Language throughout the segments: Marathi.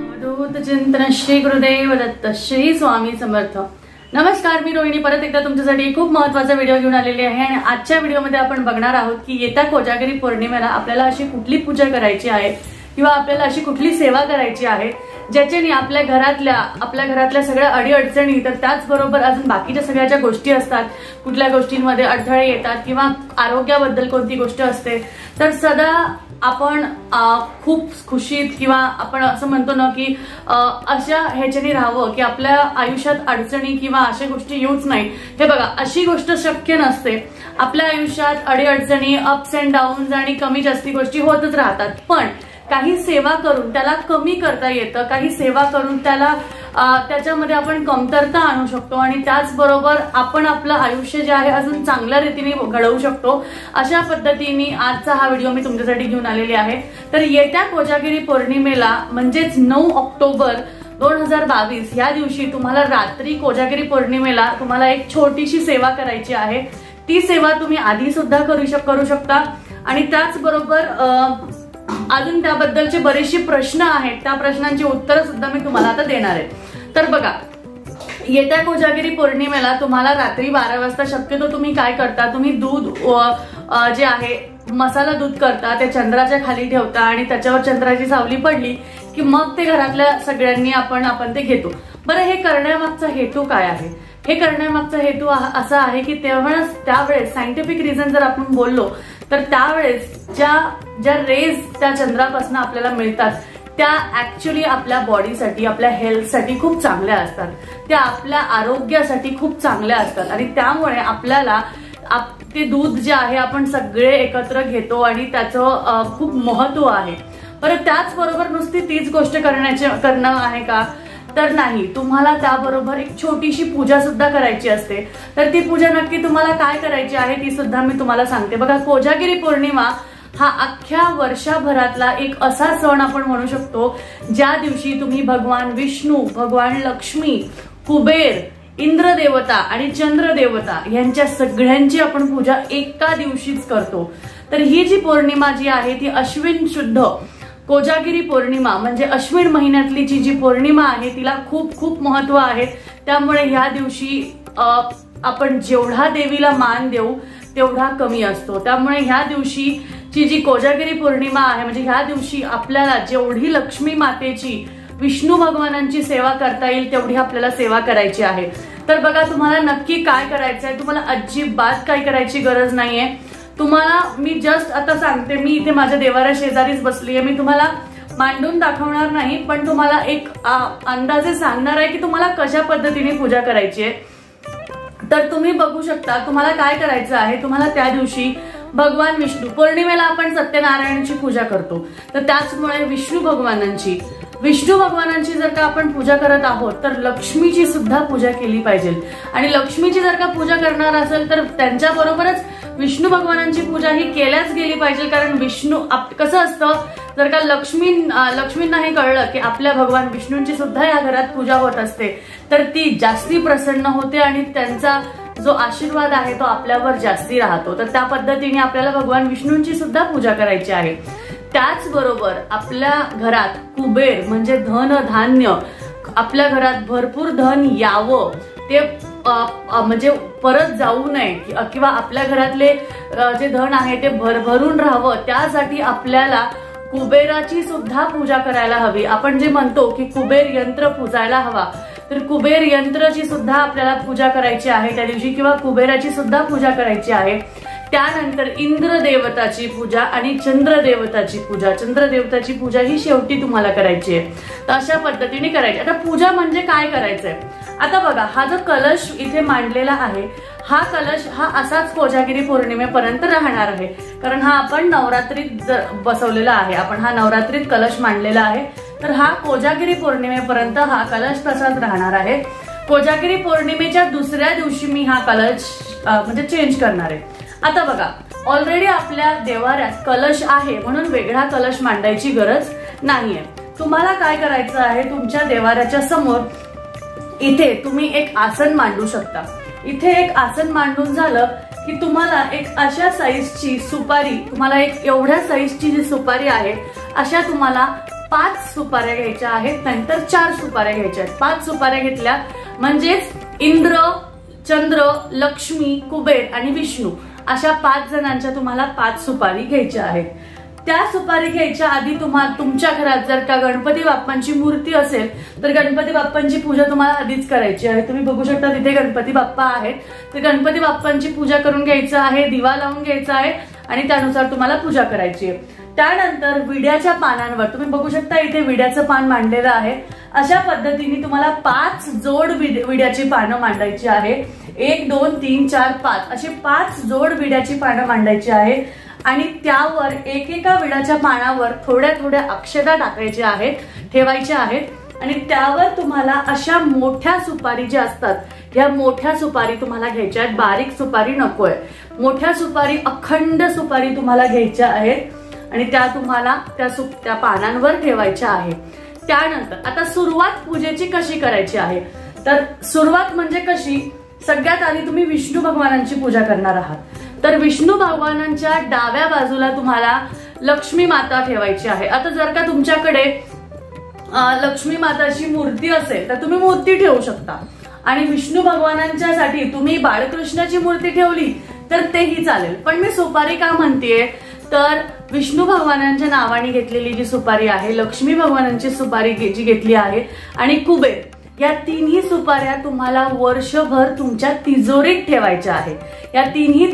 अवधूत चिंतन श्री गुरुदेव दत्त श्री स्वामी समर्थ। नमस्कार, मी रोहिणी परत एकदा तुमच्यासाठी खूप महत्त्वाचा व्हिडिओ घेऊन आलेली आहे आणि आजच्या व्हिडिओमध्ये आपण बघणार आहोत की येत्या कोजागिरी पौर्णिमेला आपल्याला अशी कुठली पूजा करायची आहे किंवा आपल्याला अशी कुठली सेवा करायची आहे ज्याच्याने आपल्या घरातल्या सगळ्या अडीअडचणी तर त्याचबरोबर अजून बाकीच्या सगळ्या ज्या गोष्टी असतात, कुठल्या गोष्टींमध्ये अडथळे येतात किंवा आरोग्याबद्दल कोणती गोष्ट असते तर सदा आपण खूप खुशीत किंवा आपण असं म्हणतो ना की अशा ह्याच्याने राहावं की आपल्या आयुष्यात अडचणी किंवा अशा गोष्टी येऊच नाही। हे बघा, अशी गोष्ट शक्य नसते। आपल्या आयुष्यात अडीअडचणी, अप्स अँड डाऊन्स आणि कमी जास्ती गोष्टी होतच राहतात, पण काही सेवा करून त्याला कमी करता येतं, काही सेवा करून त्याच्यामध्ये आपण कमतरता आणू शकतो आणि त्याचबरोबर आपण आपलं आयुष्य जे आहे अजून चांगल्या रीतीने घडवू शकतो। अशा पद्धतीने आजचा हा व्हिडिओ मी तुमच्यासाठी घेऊन आलेली आहे। तर येत्या कोजागिरी पौर्णिमेला म्हणजेच 9 ऑक्टोबर 2022 या दिवशी तुम्हाला रात्री कोजागिरी पौर्णिमेला तुम्हाला एक छोटीशी सेवा करायची आहे। ती सेवा तुम्ही आधी सुद्धा करू शकता आणि त्याचबरोबर अजून त्याबद्दलचे बरेचसे प्रश्न आहेत, त्या प्रश्नांची उत्तरं सुद्धा मी तुम्हाला आता देणार आहे। तर बघा, येत्या कोजागिरी पौर्णिमेला तुम्हाला रात्री 12 वाजता शक्यतो तुम्ही काय करता, तुम्ही दूध जे आहे मसाला दूध करता, ते चंद्राच्या खाली ठेवता आणि त्याच्यावर चंद्राची सावली पडली की मग ते घरातल्या सगळ्यांनी आपण ते घेतो। बरं, हे करण्यामागचा हेतू काय आहे? हे करण्यामागचा हेतू असा आहे की त्यावेळेस सायंटिफिक रिझन जर आपण बोललो तर त्यावेळेस ज्या रेज त्या चंद्रापासून आपल्याला मिळतात त्या ऍक्च्युअली आपल्या बॉडीसाठी, आपल्या हेल्थसाठी खूप चांगल्या असतात, त्या आपल्या आरोग्यासाठी खूप चांगल्या असतात आणि त्यामुळे आपल्याला ते दूध जे आहे आपण सगळे एकत्र घेतो आणि त्याचं खूप महत्व आहे। बरं, त्याचबरोबर नुसती तीच गोष्ट करणं आहे का? तर नाही, तुम्हाला त्याबरोबर एक छोटीशी पूजा सुद्धा करायची असते। तर ती पूजा नक्की तुम्हाला काय करायची आहे ती सुद्धा मी तुम्हाला सांगते। बघा, कोजागिरी पौर्णिमा हा अख्ख्या वर्षभरातला एक असा सण आपण म्हणू शकतो ज्या दिवशी तुम्ही भगवान विष्णू, भगवान लक्ष्मी, कुबेर, इंद्रदेवता आणि चंद्रदेवता यांच्या सगळ्यांची आपण पूजा एका दिवशीच करतो। तर ही जी पौर्णिमा जी आहे ती अश्विन शुद्ध कोजागिरी पौर्णिमा म्हणजे अश्विन महिन्यातली जी पौर्णिमा आहे तिला खूप खूप महत्व आहे। त्यामुळे ह्या दिवशी आपण जेवढा देवीला मान देऊ तेवढा कमी असतो। त्यामुळे ह्या दिवशी जी कोजागिरी पौर्णिमा आहे म्हणजे ह्या दिवशी आपल्याला जेवढी लक्ष्मी मातेची, विष्णू भगवानांची सेवा करता येईल तेवढी आपल्याला सेवा करायची आहे। तर बघा, तुम्हाला नक्की काय करायचं आहे, तुम्हाला अजिबात काय करायची गरज नाहीये। तुम्हाला मी जस्ट आता सांगते, मी इथे माझ्या देवाऱ्या शेजारीच बसली आहे, मी तुम्हाला मांडून दाखवणार नाही पण तुम्हाला एक अंदाजे सांगणार आहे की तुम्हाला कशा पद्धतीने पूजा करायची आहे। तर तुम्ही बघू शकता, तुम्हाला काय करायचं आहे, तुम्हाला त्या दिवशी भगवान विष्णू, पौर्णिमेला आपण सत्यनारायणाची पूजा करतो, तर त्याचमुळे विष्णू भगवानांची जर का आपण पूजा करत आहोत तर लक्ष्मीची सुद्धा पूजा केली पाहिजे आणि लक्ष्मीची जर का पूजा करणार असेल तर त्यांच्याबरोबरच विष्णू भगवानांची पूजा ही केल्याच गेली पाहिजे। कारण विष्णू कसं असतं, जर का लक्ष्मींना हे कळलं की आपल्या भगवान विष्णूंची सुद्धा या घरात पूजा होत असते तर ती जास्ती प्रसन्न होते आणि त्यांचा जो आशीर्वाद आहे तो आपल्यावर जास्ती राहतो। तर त्या पद्धतीने आपल्याला भगवान विष्णूंची सुद्धा पूजा करायची आहे। त्याचबरोबर आपल्या घरात कुबेर म्हणजे धन धान्य, आपल्या घरात भरपूर धन यावं, ते म्हणजे परत जाऊ नये किंवा आपल्या घरातले जे धन आहे ते भरभरून राहावं, त्यासाठी आपल्याला कुबेराची सुद्धा पूजा करायला हवी। आपण जे म्हणतो की कुबेर यंत्र पूजायला हवा, तर कुबेर यंत्राची सुद्धा आपल्याला पूजा करायची आहे त्या दिवशी किंवा कुबेराची सुद्धा पूजा करायची आहे। त्यानंतर इंद्रदेवताची पूजा आणि चंद्रदेवताची पूजा ही शेवटी तुम्हाला करायची आहे। तर अशा पद्धतीने करायची। आता पूजा म्हणजे काय करायचंय? आता बघा, हा जो कलश इथे मांडलेला आहे हा कलश हा असाच कोजागिरी पौर्णिमेपर्यंत राहणार आहे, कारण हा आपण नवरात्रीत बसवलेला आहे, आपण हा नवरात्रीत कलश मांडलेला आहे। तर हा कोजागिरी पौर्णिमेपर्यंत हा कलश तसाच राहणार आहे। कोजागिरी पौर्णिमेच्या दुसऱ्या दिवशी मी हा कलश म्हणजे चेंज करणार आहे। आता बघा, ऑलरेडी आपल्या देवाऱ्यात कलश आहे म्हणून वेगळा कलश मांडायची गरज नाहीये। तुम्हाला काय करायचं आहे, तुमच्या देवाऱ्याच्या समोर इथे तुम्ही एक आसन मांडू शकता। इथे एक आसन मांडून झालं की तुम्हाला एक अशा साईजची सुपारी, तुम्हाला एक एवढ्या साईजची जी सुपारी आहे अशा तुम्हाला 5 सुपाऱ्या घ्यायच्या आहेत, नंतर 4 सुपाऱ्या घ्यायच्या आहेत. 5 सुपाऱ्या घेतल्या म्हणजेच इंद्र, चंद्र, लक्ष्मी, कुबेर आणि विष्णू अशा 5 जणांच्या तुम्हाला 5 सुपारी घ्यायच्या आहेत. त्या सुपारी घ्यायच्या आधी तुमच्या घरात जर का गणपती बाप्पांची मूर्ती असेल तर गणपती बाप्पांची पूजा तुम्हाला आधीच करायची आहे. तुम्ही बघू शकता तिथे गणपती बाप्पा आहेत, तर गणपती बाप्पांची पूजा करून घ्यायचं आहे, दिवा लावून घ्यायचा आहे आणि त्यानुसार तुम्हाला पूजा करायची आहे. त्यानंतर विड्याच्या पानांवर तुम्ही बघू शकता इथे विड्याचं पान मांडलेलं आहे. अशा पद्धतीने तुम्हाला 5 जोड विड्याची पानं मांडायची आहे. 1 2 3 4 5 अशी 5 जोड विड्याची पानं मांडायची आहे आणि त्यावर एकेका विड्याच्या पानावर थोड्या थोड्या अक्षता टाकायच्या आहेत, ठेवायच्या आहेत आणि त्यावर तुम्हाला अशा मोठ्या सुपारी ज्या असतात या मोठ्या सुपारी तुम्हाला घ्यायच्या आहेत. बारीक सुपारी नकोय, मोठ्या सुपारी, अखंड सुपारी तुम्हाला घ्यायच्या आहेत आणि त्या तुम्हाला त्या पानांवर ठेवायच्या आहे. त्यानंतर आता सुरुवात पूजेची कशी करायची आहे, तर सुरुवात म्हणजे कशी, सगळ्यात आधी तुम्ही विष्णू भगवानांची पूजा करणार आहात. तर विष्णू भगवानांच्या डाव्या बाजूला तुम्हाला लक्ष्मी माता ठेवायची आहे. आता जर का तुमच्याकडे लक्ष्मी माताची मूर्ती असेल तर तुम्ही मूर्ती ठेवू शकता आणि विष्णू भगवानांच्या साठी तुम्ही बाळकृष्णाची मूर्ती ठेवली तर तेही चालेल. पण मी सुपारी का म्हणतेय, तर विष्णू भगवानांच्या नावाने घेतलेली जी सुपारी आहे, लक्ष्मी भगवानांची सुपारी जी घेतली आहे आणि कुबेर, या तिन्ही सुपाऱ्या तुम्हाला वर्षभर तुमच्या तिजोरीत ठेवायच्या आहे. या तिन्ही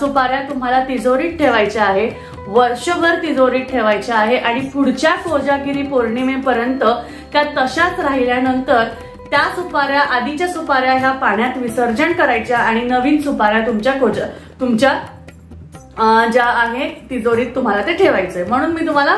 सुपाऱ्या तुम्हाला तिजोरीत ठेवायच्या आहे, वर्षभर तिजोरीत ठेवायच्या आहे आणि पुढच्या कोजागिरी पौर्णिमेपर्यंत त्या तशाच राहिल्यानंतर त्या सुपाऱ्या, आधीच्या सुपाऱ्या ह्या पाण्यात विसर्जन करायच्या आणि नवीन सुपाऱ्या तुमच्या ज्या आहेत तिजोरीत तुम्हाला ते ठेवायचंय. म्हणून मी तुम्हाला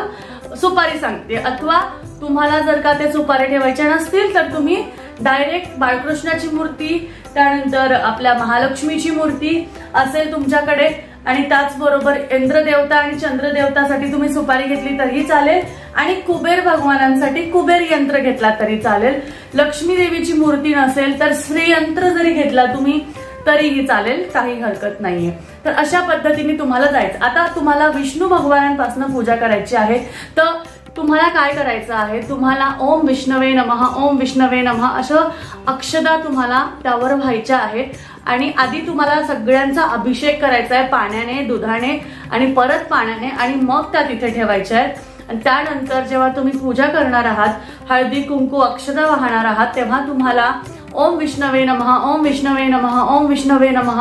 सुपारी सांगते. अथवा तुम्हाला जर का ते सुपारी ठेवायच्या नसतील तर तुम्ही डायरेक्ट बाळकृष्णाची मूर्ती, त्यानंतर आपल्या महालक्ष्मीची मूर्ती असेल तुमच्याकडे आणि त्याचबरोबर इंद्रदेवता आणि चंद्रदेवतासाठी तुम्ही सुपारी घेतली तरीही चालेल आणि कुबेर भगवानांसाठी कुबेर यंत्र घेतला तरी चालेल. लक्ष्मी देवीची मूर्ती नसेल तर श्रीयंत्र जरी घेतला तुम्ही तरीही चालेल, काही हरकत नाहीये. तर अशा पद्धतीने तुम्हाला जायचं. आता तुम्हाला विष्णू भगवानांपासून पूजा करायची आहे, तर तुम्हाला काय करायचं आहे, तुम्हाला ओम विष्णवे नमः, ओम विष्णवे नमः असं अक्षदा तुम्हाला त्यावर व्हायच्या आहेत आणि आधी तुम्हाला सगळ्यांचा अभिषेक करायचा आहे पाण्याने, दुधाने आणि परत पाण्याने आणि मग त्या तिथे ठेवायच्या आहेत. आणि त्यानंतर जेव्हा तुम्ही पूजा करणार आहात, हळदी कुंकू अक्षदा वाहणार आहात, तेव्हा तुम्हाला ओम विष्णवे नमः, ओम विष्णवे नमः, ओम विष्णवे नमः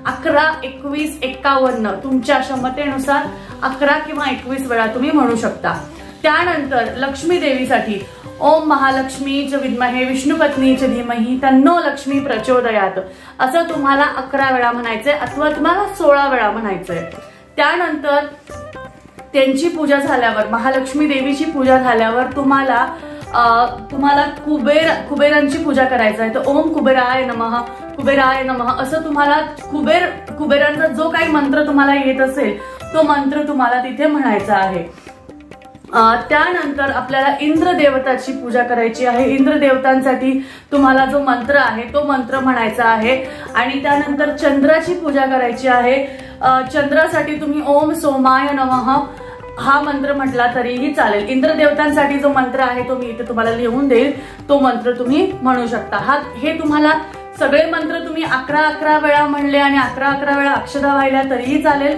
11, 21, 51 तुमच्या क्षमतेनुसार 11 किंवा 21 वेळा तुम्ही म्हणू शकता. त्यानंतर लक्ष्मी देवीसाठी ओम महालक्ष्मीच विद्महे विष्णुपत्नीच धीमहि तन्नो लक्ष्मी प्रचोदयात असं तुम्हाला 11 वेळा म्हणायचंय अथवा तुम्हाला 16 वेळा म्हणायचंय. त्यानंतर त्यांची पूजा झाल्यावर, महालक्ष्मी देवीची पूजा झाल्यावर तुम्हाला कुबेरांची पूजा करायचं आहे. तर ओम कुबेराय नमः, कुबेराय नमः असं तुम्हाला कुबेरांचा जो काही मंत्र तुम्हाला येत असेल तो मंत्र तुम्हाला तिथे म्हणायचा आहे. त्यानंतर आपल्याला इंद्र देवताची पूजा करायची आहे. इंद्र देवतांसाठी तुम्हाला जो मंत्र आहे तो मंत्र म्हणायचा आहे आणि त्यानंतर चंद्राची पूजा करायची आहे. चंद्रासाठी तुम्ही ओम सोमाय नमः हा मंत्र म्हटला तरीही चालेल. इंद्र देवतांसाठी जो मंत्र आहे तो मी इथे तुम्हाला लिहून देईल, तो मंत्र तुम्ही म्हणू शकता. हे तुम्हाला सगळे मंत्र तुम्ही 11 वेळा म्हणले आणि 11 वेळा अक्षदा वाहिल्या तरीही चालेल.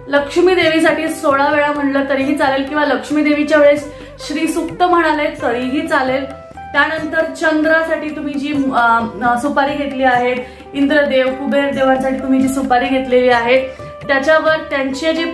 लक्ष्मी देवीसाठी 16 वेळा म्हणलं तरीही चालेल किंवा लक्ष्मी देवीच्या वेळेस श्री सुक्त म्हणाले तरीही चालेल. त्यानंतर चंद्रासाठी तुम्ही जी सुपारी घेतली आहे, इंद्रदेव कुबेर देवांसाठी तुम्ही जी सुपारी घेतलेली आहे त्याच्यावर त्यांचे जे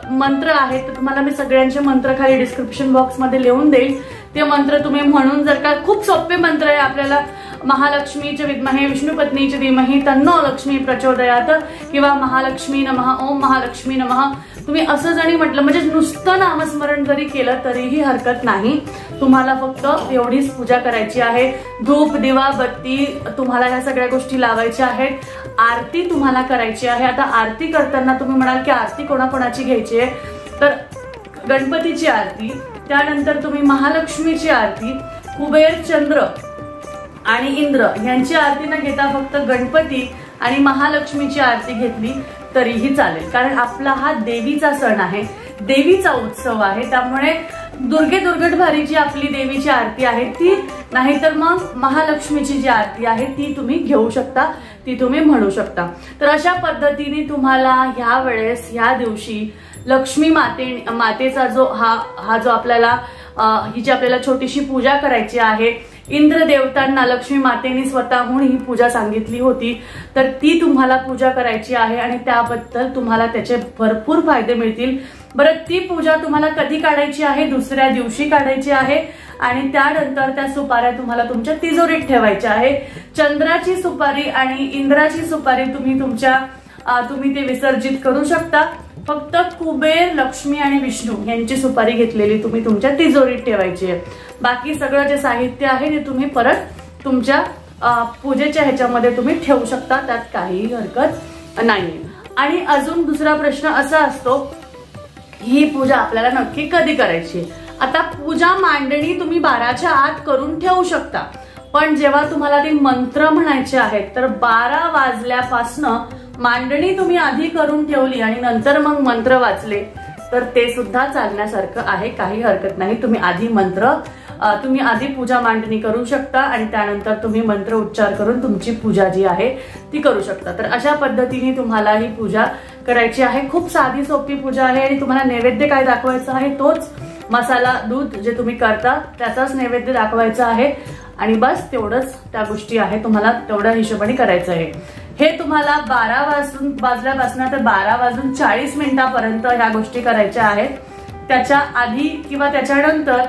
मंत्र आहेत तर तुम्हाला मी सगळ्यांचे मंत्र खाली डिस्क्रिप्शन बॉक्स मध्ये लिहून देईल. ते मंत्र तुम्ही म्हणून, जर का खूप सोपे मंत्र आहे आपल्याला, महालक्ष्मीच विद्महे विष्णुपत्नीच धीमहि तन्नो लक्ष्मी प्रचोदयात किंवा महालक्ष्मी नमः, ओम महालक्ष्मी नमः तुम्ही असं जरी म्हटलं म्हणजे नुसतं नामस्मरण जरी केलं तरीही हरकत नाही. तुम्हाला फक्त एवढीच पूजा करायची आहे. धूप दिवा बत्ती तुम्हाला ह्या सगळ्या गोष्टी लावायच्या आहेत. आरती तुम्हाला करायची आहे. आता आरती करताना तुम्ही म्हणाल की आरती कोणाकोणाची घ्यायची आहे, तर गणपतीची आरती, त्यानंतर तुम्ही महालक्ष्मीची आरती, कुबेर चंद्र आणि इंद्र यांची आरती न घेता फक्त गणपती आणि महालक्ष्मीची आरती घेतली तरीही चालेल, कारण आपला हा देवीचा सण आहे, देवीचा उत्सव आहे. त्यामुळे दुर्गे दुर्गट भारी जी आपली देवीची आरती आहे ती, नाहीतर मग महालक्ष्मीची जी आरती आहे ती तुम्ही घेऊ शकता, ती तुम्ही म्हणू शकता. तर अशा पद्धतीने तुम्हाला ह्या वेळेस ह्या दिवशी लक्ष्मी मातेचा जो हा जो आपल्याला ही जी आपल्याला छोटीशी पूजा करायची आहे, इंद्र देवतांना लक्ष्मी मातेने स्वतःहून ही पूजा सांगितली होती, तर ती तुम्हाला पूजा करायची आहे आणि त्याबद्दल तुम्हाला त्याचे भरपूर फायदे मिळतील. बरं, ती पूजा तुम्हाला कधी काढायची आहे? दुसऱ्या दिवशी काढायची आहे आणि त्यानंतर त्या सुपाऱ्या तुम्हाला तुमच्या तिजोरीत ठेवायच्या आहे. चंद्राची सुपारी आणि इंद्राची सुपारी तुम्ही ते विसर्जित करू शकता. फक्त कुबेर, लक्ष्मी आणि विष्णू यांची सुपारी घेतलेली तुम्ही तुमच्या तिजोरीत ठेवायची आहे. बाकी सगळं जे साहित्य आहे ते तुम्ही परत तुमच्या पूजेच्या ह्याच्यामध्ये तुम्ही ठेवू शकता, त्यात काहीही हरकत नाही. आणि अजून दुसरा प्रश्न असा असतो, ही पूजा आपल्याला नक्की कधी करायची? आता पूजा मांडणी तुम्ही 12च्या आत करून ठेवू शकता, पण जेव्हा तुम्हाला ते मंत्र म्हणायचे आहेत तर 12 वाजल्यापासनं मांडणी तुम्ही आधी करून ठेवली आणि नंतर मग मंत्र वाचले तर ते सुद्धा चालण्यासारखं आहे, काही हरकत नाही. तुम्ही आधी पूजा मांडणी करू शकता आणि त्यानंतर तुम्ही मंत्र उच्चार करून तुमची पूजा जी आहे ती करू शकता. तर अशा पद्धतीने तुम्हाला ही पूजा करायची आहे. खूप साधी सोपी पूजा आहे आणि तुम्हाला नैवेद्य काय दाखवायचा आहे? तोच मसाला दूध जे तुम्ही करता त्याचाच नैवेद्य दाखवायचा आहे आणि बस तेवढंच त्या गोष्टी आहे, तुम्हाला तेवढ्या हिशोबाने करायचं आहे. हे तुम्हाला 12 वाजल्यापासून तर 12:40 ह्या गोष्टी करायच्या आहेत. त्याच्या आधी किंवा त्याच्यानंतर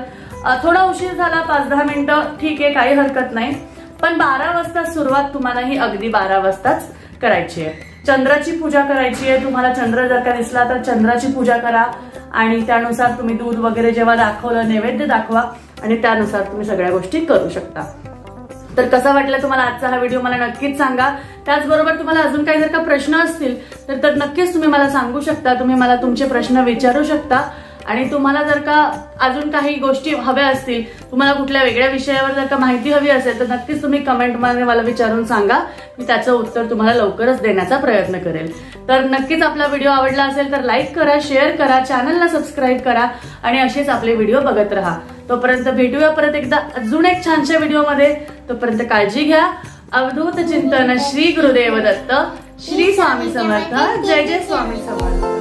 थोडा उशीर झाला 5-10 मिनिटं ठीक आहे, काही हरकत नाही, पण 12 वाजता सुरुवात तुम्हाला ही अगदी 12 वाजताच करायची आहे. चंद्राची पूजा करायची आहे. तुम्हाला चंद्र जर का दिसला तर चंद्राची पूजा करा आणि त्यानुसार तुम्ही दूध वगैरे जेव्हा दाखवलं नैवेद्य दाखवा आणि त्यानुसार तुम्ही सगळ्या गोष्टी करू शकता. तर कसा वाटला तुम्हाला आजचा हा व्हिडिओ मला नक्कीच सांगा. त्याचबरोबर तुम्हाला अजून काही जर का प्रश्न असतील तर नक्कीच तुम्ही मला सांगू शकता. तुम्ही मला तुमचे प्रश्न विचारू शकता आणि तुम्हाला जर का अजून काही गोष्टी हव्या असतील, तुम्हाला कुठल्या वेगळ्या विषयावर जर का माहिती हवी असेल तर नक्कीच तुम्ही कमेंटमध्ये मला विचारून सांगा. मी त्याचं उत्तर तुम्हाला लवकरच देण्याचा प्रयत्न करेल. तर नक्कीच आपला व्हिडिओ आवडला असेल तर लाईक करा, शेअर करा, चॅनलला सबस्क्राईब करा आणि असेच आपले व्हिडिओ बघत राहा. तोपर्यंत भेटूया परत एकदा अजून एक छानशा व्हिडिओमध्ये. तोपर्यंत काळजी घ्या. अवधूत चिंतन. श्री गुरुदेव दत्त. श्री स्वामी समर्थ. जय जय स्वामी समर्थ.